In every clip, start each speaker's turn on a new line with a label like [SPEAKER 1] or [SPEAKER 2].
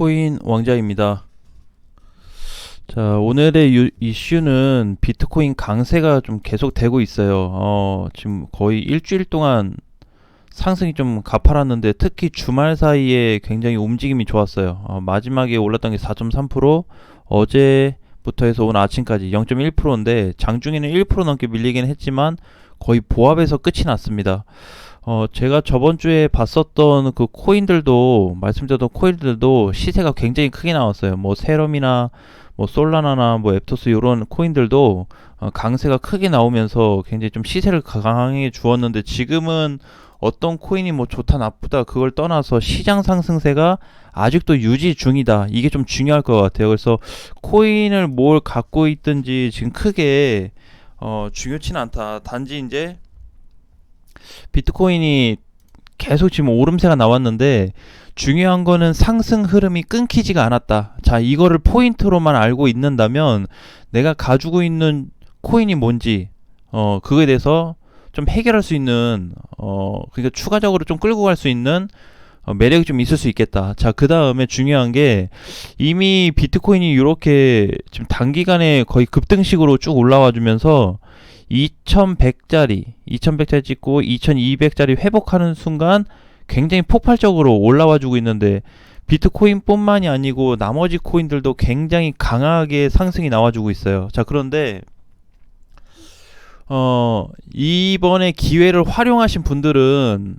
[SPEAKER 1] 비트코인 왕자입니다. 자, 오늘의 이슈는 비트코인 강세가 좀 계속 되고 있어요. 지금 거의 일주일 동안 상승이 좀 가팔랐는데 특히 주말 사이에 굉장히 움직임이 좋았어요. 마지막에 올랐던 게 4.3%, 어제부터 해서 오늘 아침까지 0.1%인데 장중에는 1% 넘게 밀리긴 했지만 거의 보합에서 끝이 났습니다. 제가 저번 주에 봤었던 그 코인들도, 말씀드렸던 코인들도 시세가 굉장히 크게 나왔어요. 뭐 세럼이나 뭐 솔라나나 뭐 앱토스 이런 코인들도 강세가 크게 나오면서 굉장히 좀 시세를 강하게 주었는데, 지금은 어떤 코인이 뭐 좋다 나쁘다 그걸 떠나서 시장 상승세가 아직도 유지 중이다. 이게 좀 중요할 것 같아요. 그래서 코인을 뭘 갖고 있든지 지금 크게 중요치는 않다. 단지 이제 비트코인이 계속 지금 오름세가 나왔는데 중요한 거는 상승 흐름이 끊기지가 않았다. 자, 이거를 포인트로만 알고 있는다면 내가 가지고 있는 코인이 뭔지 그거에 대해서 좀 해결할 수 있는 그러니까 추가적으로 좀 끌고 갈 수 있는 매력이 좀 있을 수 있겠다. 자, 그 다음에 중요한 게 이미 비트코인이 이렇게 지금 단기간에 거의 급등식으로 쭉 올라와 주면서 2100짜리 찍고 2200짜리 회복하는 순간 굉장히 폭발적으로 올라와 주고 있는데, 비트코인 뿐만이 아니고 나머지 코인들도 굉장히 강하게 상승이 나와주고 있어요. 자, 그런데 이번에 기회를 활용하신 분들은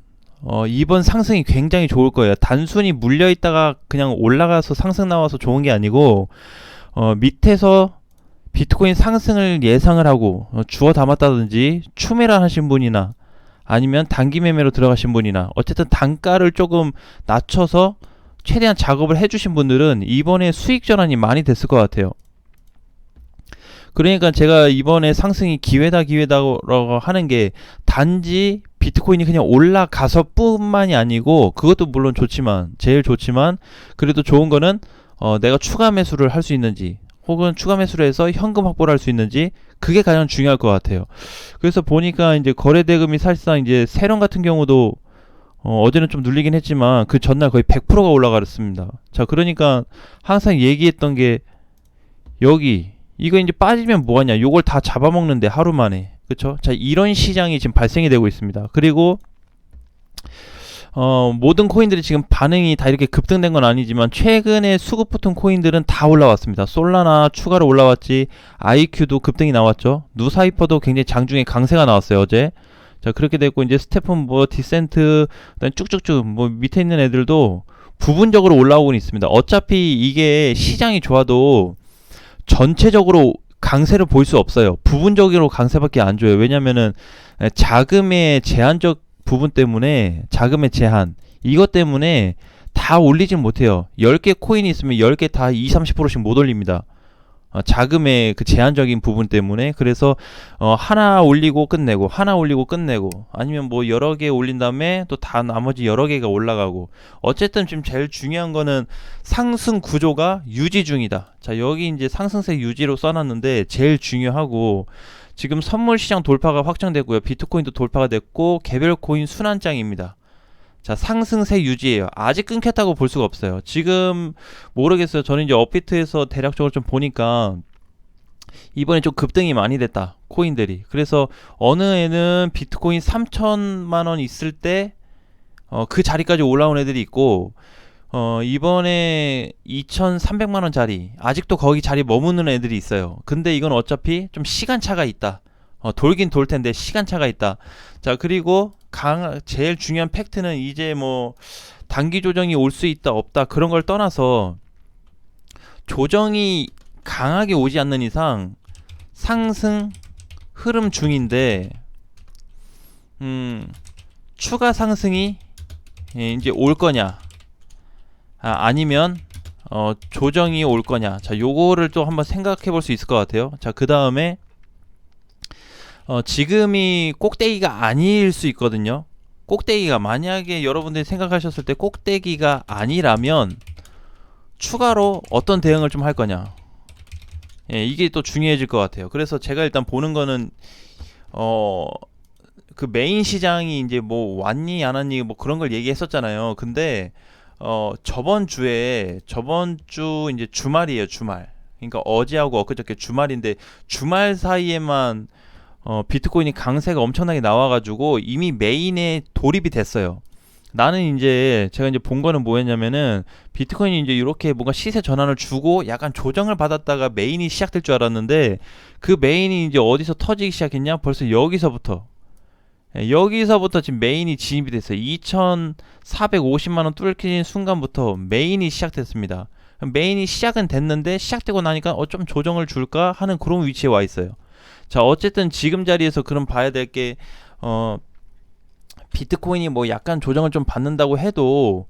[SPEAKER 1] 이번 상승이 굉장히 좋을 거예요. 단순히 물려있다가 그냥 올라가서 상승 나와서 좋은 게 아니고 밑에서 비트코인 상승을 예상을 하고 주워 담았다든지 추매를 하신 분이나 아니면 단기 매매로 들어가신 분이나 어쨌든 단가를 조금 낮춰서 최대한 작업을 해주신 분들은 이번에 수익 전환이 많이 됐을 것 같아요. 그러니까 제가 이번에 상승이 기회다라고 하는 게 단지 비트코인이 그냥 올라가서 뿐만이 아니고, 그것도 물론 좋지만 제일 좋지만 그래도 좋은 거는 내가 추가 매수를 할 수 있는지 혹은 추가 매수를 해서 현금 확보를 할 수 있는지, 그게 가장 중요할 것 같아요. 그래서 보니까 이제 거래 대금이 사실상 이제 세럼 같은 경우도 어제는 좀 눌리긴 했지만 그 전날 거의 100%가 올라가렸습니다. 자, 그러니까 항상 얘기했던 게 여기 이거 이제 빠지면 뭐하냐, 요걸 다 잡아먹는데 하루 만에, 그쵸? 자, 이런 시장이 지금 발생이 되고 있습니다. 그리고 모든 코인들이 지금 반응이 다 이렇게 급등된 건 아니지만 최근에 수급 붙은 코인들은 다 올라왔습니다. 솔라나 추가로 올라왔지, IQ도 급등이 나왔죠. 누사이퍼도 굉장히 장중에 강세가 나왔어요, 어제. 자, 그렇게 됐고 이제 스테픈 뭐 디센트 그다음 쭉쭉쭉 뭐 밑에 있는 애들도 부분적으로 올라오고 있습니다. 어차피 이게 시장이 좋아도 전체적으로 강세를 볼 수 없어요. 부분적으로 강세밖에 안 줘요. 왜냐면은 자금의 제한적 부분 때문에, 자금의 제한, 이것 때문에 다 올리진 못해요. 10개 코인이 있으면 10개 다 20-30%씩 못 올립니다. 자금의 그 제한적인 부분 때문에. 그래서 하나 올리고 끝내고, 하나 올리고 끝내고, 아니면 뭐 여러 개 올린 다음에 또 다 나머지 여러 개가 올라가고, 어쨌든 지금 제일 중요한 거는 상승 구조가 유지 중이다. 자, 여기 이제 상승세 유지로 써놨는데 제일 중요하고, 지금 선물 시장 돌파가 확정됐고요. 비트코인도 돌파가 됐고 개별 코인 순환장입니다. 자, 상승세 유지예요. 아직 끊겼다고 볼 수가 없어요. 지금 모르겠어요. 저는 이제 업비트에서 대략적으로 좀 보니까 이번에 좀 급등이 많이 됐다, 코인들이. 그래서 어느 애는 비트코인 3천만원 있을 때 그 자리까지 올라온 애들이 있고, 이번에 2,300만원짜리 아직도 거기 자리 머무는 애들이 있어요. 근데 이건 어차피 좀 시간차가 있다. 돌긴 돌 텐데 시간차가 있다. 자, 그리고 제일 중요한 팩트는 이제 뭐 단기 조정이 올 수 있다 없다 그런 걸 떠나서 조정이 강하게 오지 않는 이상 상승 흐름 중인데, 추가 상승이 이제 올 거냐, 아니면 조정이 올 거냐. 자, 요거를 또 한번 생각해 볼 수 있을 것 같아요. 자, 그 다음에 지금이 꼭대기가 아닐 수 있거든요. 꼭대기가, 만약에 여러분들이 생각하셨을 때 꼭대기가 아니라면 추가로 어떤 대응을 좀 할 거냐, 이게 또 중요해질 것 같아요. 그래서 제가 일단 보는 거는 그 메인 시장이 이제 뭐 왔니 안 왔니 뭐 그런 걸 얘기했었잖아요. 근데 저번 주 이제 주말이에요, 주말. 그러니까 어제하고 엊그저께 주말인데 주말 사이에만 비트코인이 강세가 엄청나게 나와가지고 이미 메인에 돌입이 됐어요. 나는 이제 제가 이제 본 거는 뭐였냐면은 비트코인이 이제 이렇게 뭔가 시세 전환을 주고 약간 조정을 받았다가 메인이 시작될 줄 알았는데 그 메인이 이제 어디서 터지기 시작했냐? 벌써 여기서부터 지금 메인이 진입이 됐어요. 2,450만원 뚫긴 순간부터 메인이 시작됐습니다. 메인이 시작은 됐는데 시작되고 나니까 좀 조정을 줄까 하는 그런 위치에 와 있어요. 자, 어쨌든 지금 자리에서 그럼 봐야 될 게 비트코인이 뭐 약간 조정을 좀 받는다고 해도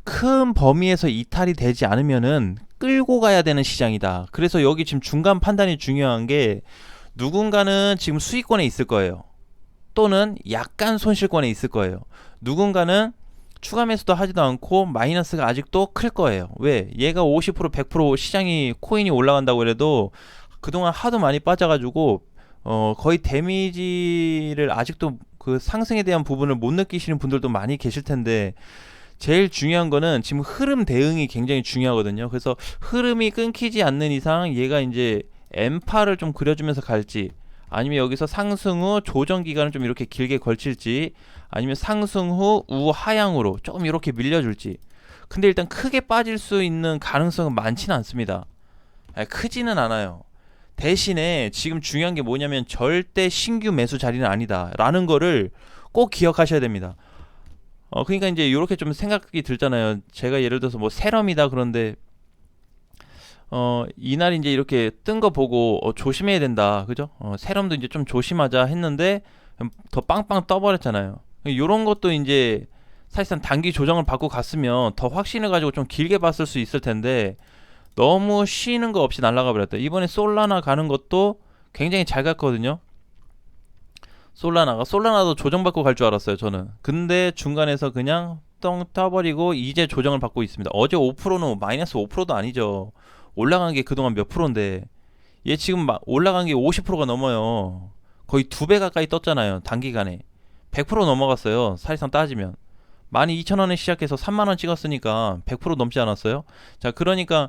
[SPEAKER 1] 큰 범위에서 이탈이 되지 않으면은 끌고 가야 되는 시장이다. 그래서 여기 지금 중간 판단이 중요한 게 누군가는 지금 수익권에 있을 거예요. 또는 약간 손실권에 있을 거예요. 누군가는 추가 매수도 하지도 않고 마이너스가 아직도 클 거예요. 왜? 얘가 50% 100% 시장이 코인이 올라간다고 해도 그동안 하도 많이 빠져가지고 거의 데미지를 아직도 그 상승에 대한 부분을 못 느끼시는 분들도 많이 계실 텐데 제일 중요한 거는 지금 흐름 대응이 굉장히 중요하거든요. 그래서 흐름이 끊기지 않는 이상 얘가 이제 M파를 좀 그려주면서 갈지 아니면 여기서 상승 후 조정 기간을 좀 이렇게 길게 걸칠지 아니면 상승 후 우하향으로 조금 이렇게 밀려줄지. 근데 일단 크게 빠질 수 있는 가능성은 많지는 않습니다. 크지는 않아요. 대신에 지금 중요한 게 뭐냐면 절대 신규 매수 자리는 아니다 라는 거를 꼭 기억하셔야 됩니다. 그러니까 이제 이렇게 좀 생각이 들잖아요. 제가 예를 들어서 뭐 세럼이다 그런데 이날 이제 이렇게 뜬 거 보고 조심해야 된다 그죠? 세럼도 이제 좀 조심하자 했는데 더 빵빵 떠버렸잖아요. 요런 것도 이제 사실상 단기 조정을 받고 갔으면 더 확신을 가지고 좀 길게 봤을 수 있을 텐데 너무 쉬는 거 없이 날아가 버렸다. 이번에 솔라나 가는 것도 굉장히 잘 갔거든요. 솔라나도 조정받고 갈 줄 알았어요 저는. 근데 중간에서 그냥 똥 떠버리고 이제 조정을 받고 있습니다. 어제 5%는 마이너스 5%도 아니죠. 올라간 게 그동안 몇 프로인데 얘 지금 올라간 게 50%가 넘어요. 거의 2배 가까이 떴잖아요 단기간에. 100% 넘어갔어요 사실상 따지면. 12,000원에 시작해서 3만원 찍었으니까 100% 넘지 않았어요? 자, 그러니까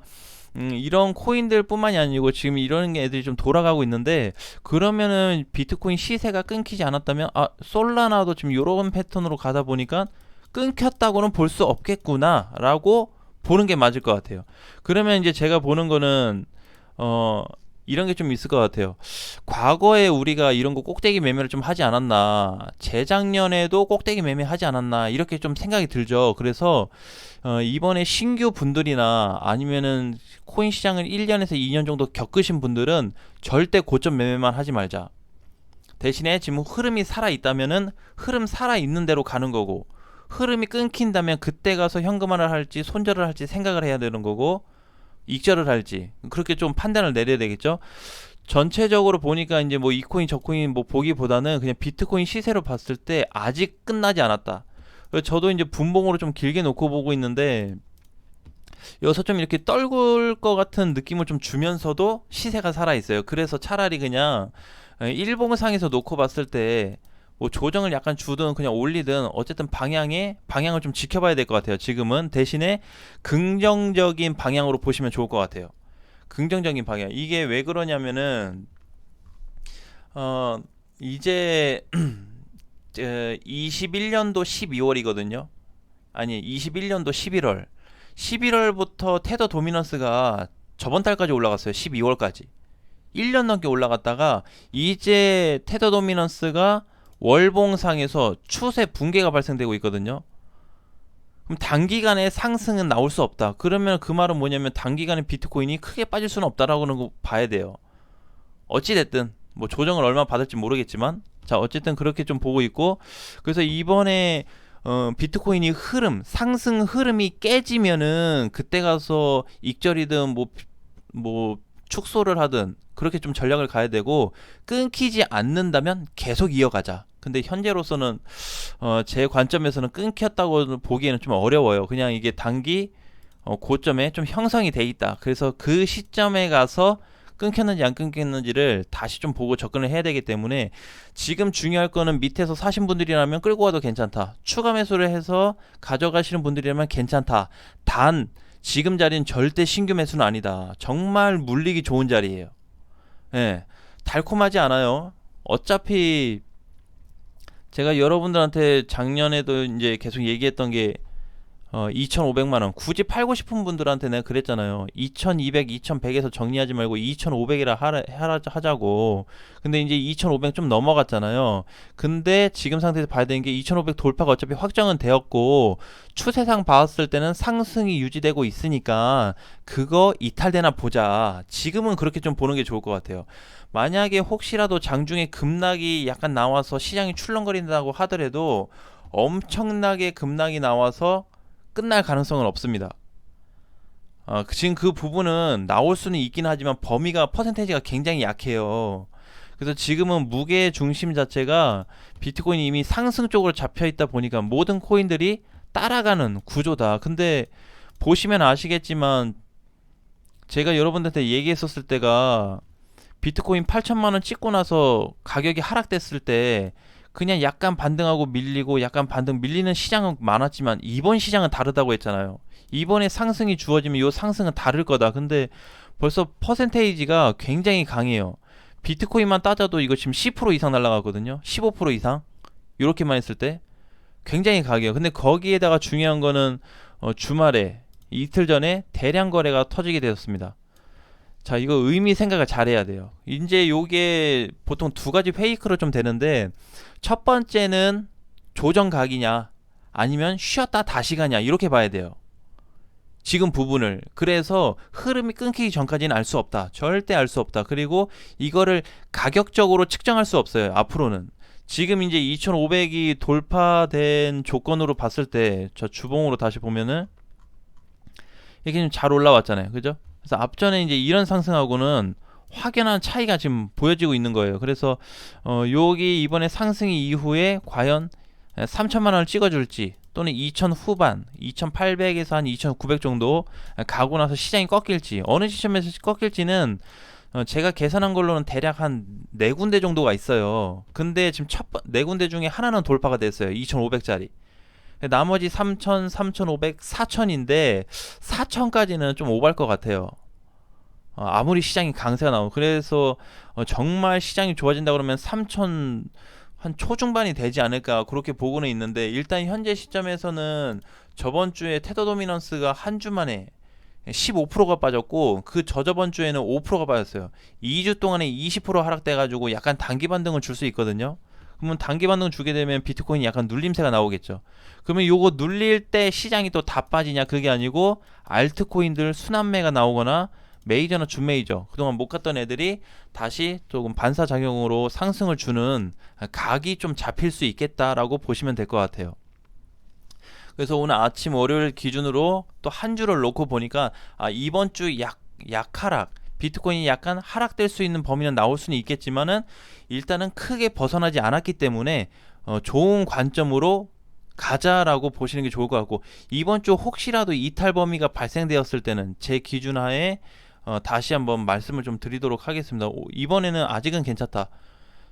[SPEAKER 1] 이런 코인들 뿐만이 아니고 지금 이런 애들이 좀 돌아가고 있는데 그러면은 비트코인 시세가 끊기지 않았다면 솔라나도 지금 이런 패턴으로 가다 보니까 끊겼다고는 볼 수 없겠구나 라고 보는 게 맞을 것 같아요. 그러면 이제 제가 보는 거는 이런 게 좀 있을 것 같아요. 과거에 우리가 이런 거 꼭대기 매매를 좀 하지 않았나, 재작년에도 꼭대기 매매 하지 않았나 이렇게 좀 생각이 들죠. 그래서 이번에 신규 분들이나 아니면은 코인 시장을 1년에서 2년 정도 겪으신 분들은 절대 고점 매매만 하지 말자. 대신에 지금 흐름이 살아 있다면은 흐름 살아 있는 대로 가는 거고, 흐름이 끊긴다면 그때 가서 현금화를 할지 손절을 할지 생각을 해야 되는 거고, 익절을 할지 그렇게 좀 판단을 내려야 되겠죠. 전체적으로 보니까 이제 뭐 이 코인 저 코인 뭐 보기보다는 그냥 비트코인 시세로 봤을 때 아직 끝나지 않았다. 저도 이제 분봉으로 좀 길게 놓고 보고 있는데 여기서 좀 이렇게 떨굴 것 같은 느낌을 좀 주면서도 시세가 살아 있어요. 그래서 차라리 그냥 일봉상에서 놓고 봤을 때 뭐 조정을 약간 주든 그냥 올리든 어쨌든 방향을 좀 지켜봐야 될 것 같아요. 지금은 대신에 긍정적인 방향으로 보시면 좋을 것 같아요. 긍정적인 방향. 이게 왜 그러냐면은 이제 21년도 12월이거든요. 아니 21년도 11월. 11월부터 테더 도미넌스가 저번 달까지 올라갔어요. 12월까지. 1년 넘게 올라갔다가 이제 테더 도미넌스가 월봉상에서 추세 붕괴가 발생되고 있거든요. 그럼 단기간에 상승은 나올 수 없다. 그러면 그 말은 뭐냐면 단기간에 비트코인이 크게 빠질 수는 없다라고는 거 봐야 돼요. 어찌됐든 뭐 조정을 얼마 받을지 모르겠지만 자 어쨌든 그렇게 좀 보고 있고 그래서 이번에 비트코인이 상승 흐름이 깨지면은 그때 가서 익절이든 뭐 축소를 하든 그렇게 좀 전략을 가야 되고 끊기지 않는다면 계속 이어가자. 근데 현재로서는 제 관점에서는 끊겼다고 보기에는 좀 어려워요. 그냥 이게 단기 고점에 좀 형성이 돼 있다. 그래서 그 시점에 가서 끊겼는지 안 끊겼는지를 다시 좀 보고 접근을 해야 되기 때문에 지금 중요할 거는 밑에서 사신 분들이라면 끌고 와도 괜찮다. 추가 매수를 해서 가져가시는 분들이라면 괜찮다. 단 지금 자리는 절대 신규 매수는 아니다. 정말 물리기 좋은 자리예요. 예, 달콤하지 않아요. 어차피 제가 여러분들한테 작년에도 이제 계속 얘기했던 게 2,500만원 굳이 팔고 싶은 분들한테 내가 그랬잖아요. 2,200, 2,100에서 정리하지 말고 2,500이라 하자고. 근데 이제 2,500 좀 넘어갔잖아요. 근데 지금 상태에서 봐야 되는 게 2,500 돌파가 어차피 확정은 되었고 추세상 봤을 때는 상승이 유지되고 있으니까 그거 이탈되나 보자. 지금은 그렇게 좀 보는 게 좋을 것 같아요. 만약에 혹시라도 장중에 급락이 약간 나와서 시장이 출렁거린다고 하더라도 엄청나게 급락이 나와서 끝날 가능성은 없습니다. 지금 그 부분은 나올 수는 있긴 하지만 범위가 퍼센테이지가 굉장히 약해요. 그래서 지금은 무게 중심 자체가 비트코인이 이미 상승 쪽으로 잡혀 있다 보니까 모든 코인들이 따라가는 구조다. 근데 보시면 아시겠지만 제가 여러분들한테 얘기했었을 때가 비트코인 8천만원 찍고 나서 가격이 하락됐을 때 그냥 약간 반등하고 밀리고 약간 반등 밀리는 시장은 많았지만 이번 시장은 다르다고 했잖아요. 이번에 상승이 주어지면 이 상승은 다를 거다. 근데 벌써 퍼센테이지가 굉장히 강해요. 비트코인만 따져도 이거 지금 10% 이상 날라가거든요. 15% 이상 이렇게만 했을 때 굉장히 강해요. 근데 거기에다가 중요한 거는 주말에 이틀 전에 대량 거래가 터지게 되었습니다. 자, 이거 의미 생각을 잘해야 돼요. 이제 요게 보통 두 가지 페이크로 좀 되는데 첫 번째는 조정 각이냐 아니면 쉬었다 다시 가냐 이렇게 봐야 돼요. 지금 부분을. 그래서 흐름이 끊기기 전까지는 알 수 없다. 절대 알 수 없다. 그리고 이거를 가격적으로 측정할 수 없어요. 앞으로는. 지금 이제 2,500이 돌파된 조건으로 봤을 때 저 주봉으로 다시 보면은 이렇게 좀 잘 올라왔잖아요. 그죠? 그래서 앞전에 이제 이런 상승하고는 확연한 차이가 지금 보여지고 있는 거예요. 그래서 여기 이번에 상승 이후에 과연 3천만 원을 찍어줄지 또는 2천 후반 2,800에서 한 2,900 정도 가고 나서 시장이 꺾일지 어느 시점에서 꺾일지는 제가 계산한 걸로는 대략 한 4군데 정도가 있어요. 근데 지금 4군데 중에 하나는 돌파가 됐어요. 2,500짜리. 나머지 3,000, 3,500, 4,000인데 4,000까지는 좀 오버할 것 같아요. 아무리 시장이 강세가 나오고 그래서 정말 시장이 좋아진다 그러면 3,000 한 초중반이 되지 않을까 그렇게 보고는 있는데 일단 현재 시점에서는 저번 주에 테더 도미넌스가 한 주 만에 15%가 빠졌고 그 저저번 주에는 5%가 빠졌어요. 2주 동안에 20% 하락돼가지고 약간 단기 반등을 줄 수 있거든요. 그러면 단기 반등 주게 되면 비트코인이 약간 눌림세가 나오겠죠. 그러면 요거 눌릴 때 시장이 또 다 빠지냐 그게 아니고 알트코인들 순환매가 나오거나 메이저나 준메이저 그동안 못 갔던 애들이 다시 조금 반사작용으로 상승을 주는 각이 좀 잡힐 수 있겠다라고 보시면 될 것 같아요. 그래서 오늘 아침 월요일 기준으로 또 한 주를 놓고 보니까 이번 주 약하락 비트코인이 약간 하락될 수 있는 범위는 나올 수는 있겠지만은 일단은 크게 벗어나지 않았기 때문에 좋은 관점으로 가자라고 보시는 게 좋을 것 같고 이번 주 혹시라도 이탈 범위가 발생되었을 때는 제 기준 하에 다시 한번 말씀을 좀 드리도록 하겠습니다. 이번에는 아직은 괜찮다.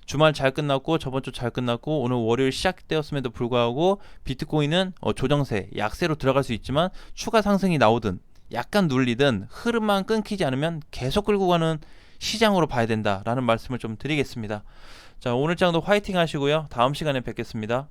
[SPEAKER 1] 주말 잘 끝났고 저번 주 잘 끝났고 오늘 월요일 시작되었음에도 불구하고 비트코인은 조정세, 약세로 들어갈 수 있지만 추가 상승이 나오든 약간 눌리든 흐름만 끊기지 않으면 계속 끌고 가는 시장으로 봐야 된다라는 말씀을 좀 드리겠습니다. 자, 오늘 장도 화이팅 하시고요. 다음 시간에 뵙겠습니다.